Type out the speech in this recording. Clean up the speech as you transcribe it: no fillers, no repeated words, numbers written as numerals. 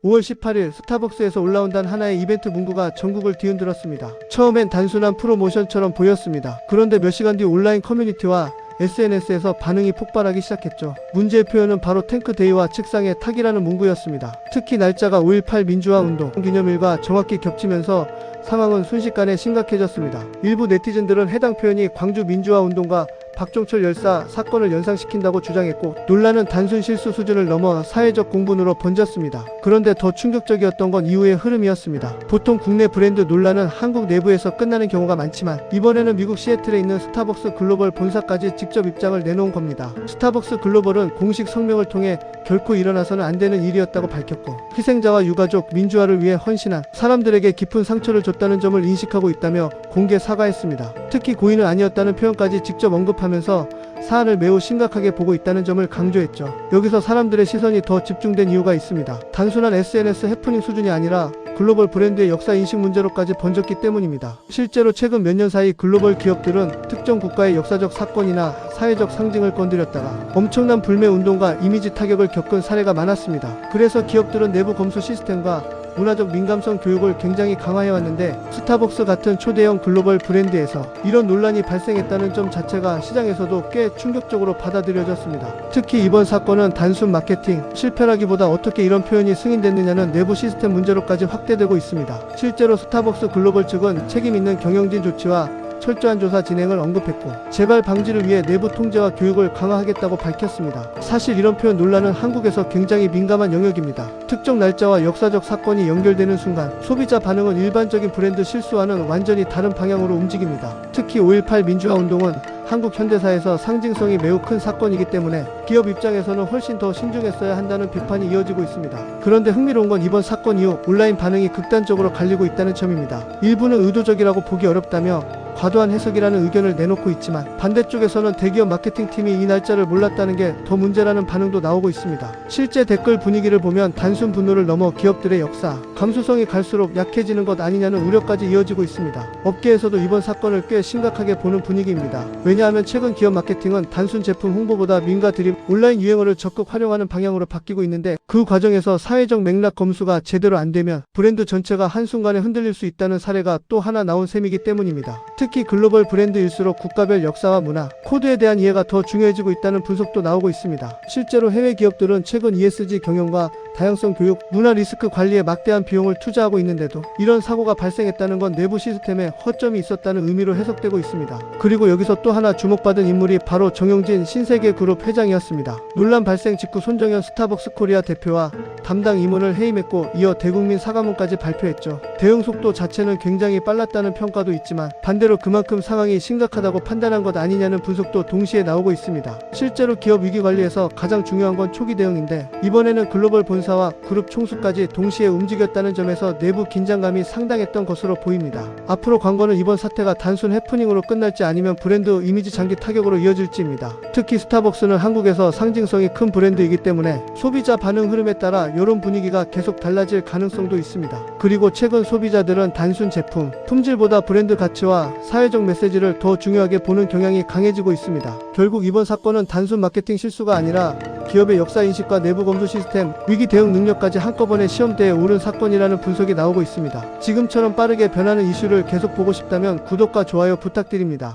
5월 18일 스타벅스에서 올라온다는 하나의 이벤트 문구가 전국을 뒤흔들었습니다. 처음엔 단순한 프로모션처럼 보였습니다. 그런데 몇 시간 뒤 온라인 커뮤니티와 SNS에서 반응이 폭발하기 시작했죠. 문제의 표현은 바로 탱크데이와 책상의 탁이라는 문구였습니다. 특히 날짜가 5.18 민주화 운동 기념일과 정확히 겹치면서 상황은 순식간에 심각해졌습니다. 일부 네티즌들은 해당 표현이 광주 민주화 운동과 박종철 열사 사건을 연상시킨다고 주장했고, 논란은 단순 실수 수준을 넘어 사회적 공분으로 번졌습니다. 그런데 더 충격적이었던 건 이후의 흐름이었습니다. 보통 국내 브랜드 논란은 한국 내부에서 끝나는 경우가 많지만, 이번에는 미국 시애틀에 있는 스타벅스 글로벌 본사까지 직접 입장을 내놓은 겁니다. 스타벅스 글로벌은 공식 성명을 통해 결코 일어나서는 안 되는 일이었다고 밝혔고, 희생자와 유가족, 민주화를 위해 헌신한 사람들에게 깊은 상처를 줬다는 점을 인식하고 있다며 공개 사과했습니다. 특히 고의는 아니었다는 표현까지 직접 언급하면서 사안을 매우 심각하게 보고 있다는 점을 강조했죠. 여기서 사람들의 시선이 더 집중된 이유가 있습니다. 단순한 SNS 해프닝 수준이 아니라 글로벌 브랜드의 역사 인식 문제로까지 번졌기 때문입니다. 실제로 최근 몇 년 사이 글로벌 기업들은 특정 국가의 역사적 사건이나 사회적 상징을 건드렸다가 엄청난 불매 운동과 이미지 타격을 겪은 사례가 많았습니다. 그래서 기업들은 내부 검수 시스템과 문화적 민감성 교육을 굉장히 강화해왔는데, 스타벅스 같은 초대형 글로벌 브랜드에서 이런 논란이 발생했다는 점 자체가 시장에서도 꽤 충격적으로 받아들여졌습니다. 특히 이번 사건은 단순 마케팅 실패라기보다 어떻게 이런 표현이 승인됐느냐는 내부 시스템 문제로까지 확대되고 있습니다. 실제로 스타벅스 글로벌 측은 책임 있는 경영진 조치와 철저한 조사 진행을 언급했고, 재발 방지를 위해 내부 통제와 교육을 강화하겠다고 밝혔습니다. 사실 이런 표현 논란은 한국에서 굉장히 민감한 영역입니다. 특정 날짜와 역사적 사건이 연결되는 순간 소비자 반응은 일반적인 브랜드 실수와는 완전히 다른 방향으로 움직입니다. 특히 5.18 민주화 운동은 한국 현대사에서 상징성이 매우 큰 사건이기 때문에 기업 입장에서는 훨씬 더 신중했어야 한다는 비판이 이어지고 있습니다. 그런데 흥미로운 건 이번 사건 이후 온라인 반응이 극단적으로 갈리고 있다는 점입니다. 일부는 의도적이라고 보기 어렵다며 과도한 해석이라는 의견을 내놓고 있지만, 반대쪽에서는 대기업 마케팅팀이 이 날짜를 몰랐다는 게 더 문제라는 반응도 나오고 있습니다. 실제 댓글 분위기를 보면 단순 분노를 넘어 기업들의 역사, 감수성이 갈수록 약해지는 것 아니냐는 우려까지 이어지고 있습니다. 업계에서도 이번 사건을 꽤 심각하게 보는 분위기입니다. 왜냐하면 최근 기업 마케팅은 단순 제품 홍보보다 민가 드립, 온라인 유행어를 적극 활용하는 방향으로 바뀌고 있는데, 그 과정에서 사회적 맥락 검수가 제대로 안 되면 브랜드 전체가 한순간에 흔들릴 수 있다는 사례가 또 하나 나온 셈이기 때문입니다. 특히 글로벌 브랜드일수록 국가별 역사와 문화, 코드에 대한 이해가 더 중요해지고 있다는 분석도 나오고 있습니다. 실제로 해외 기업들은 최근 ESG 경영과 다양성 교육, 문화 리스크 관리에 막대한 비용을 투자하고 있는데도 이런 사고가 발생했다는 건 내부 시스템에 허점이 있었다는 의미로 해석되고 있습니다. 그리고 여기서 또 하나 주목받은 인물이 바로 정용진 신세계그룹 회장이었습니다. 논란 발생 직후 손정현 스타벅스 코리아 대표와 담당 임원을 해임했고, 이어 대국민 사과문까지 발표했죠. 대응 속도 자체는 굉장히 빨랐다는 평가도 있지만, 반대로 그만큼 상황이 심각하다고 판단한 것 아니냐는 분석도 동시에 나오고 있습니다. 실제로 기업 위기 관리에서 가장 중요한 건 초기 대응인데, 이번에는 글로벌 본사와 그룹 총수까지 동시에 움직였다는 점에서 내부 긴장감이 상당했던 것으로 보입니다. 앞으로 관건은 이번 사태가 단순 해프닝으로 끝날지 아니면 브랜드 이미지 장기 타격으로 이어질지입니다. 특히 스타벅스는 한국에서 상징성이 큰 브랜드이기 때문에 소비자 반응 흐름에 따라 여론 분위기가 계속 달라질 가능성도 있습니다. 그리고 최근 소비자들은 단순 제품, 품질보다 브랜드 가치와 사회적 메시지를 더 중요하게 보는 경향이 강해지고 있습니다. 결국 이번 사건은 단순 마케팅 실수가 아니라 기업의 역사인식과 내부 검수 시스템, 위기 대응 능력까지 한꺼번에 시험대에 오른 사건이라는 분석이 나오고 있습니다. 지금처럼 빠르게 변하는 이슈를 계속 보고 싶다면 구독과 좋아요 부탁드립니다.